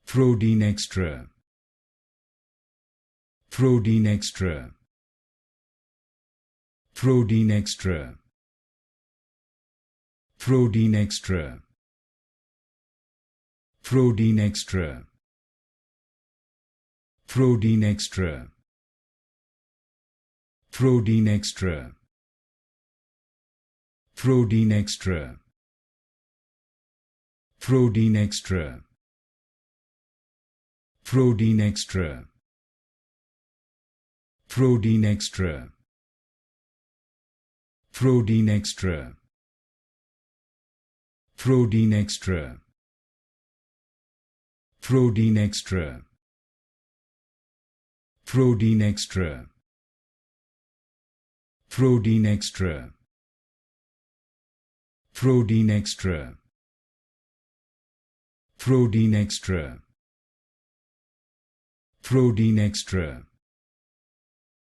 Prodeinextra. Prodeinextra. Prodeinextra. Prodeinextra. Prodeinextra. Prodeinextra. Prodeinextra. Prodeinextra. Prodeinextra. Prodeinextra. Prodeinextra. Prodeinextra. Prodeinextra. Prodeinextra. Prodeinextra. Prodeinextra. Prodeinextra. Prodeinextra. Prodeinextra.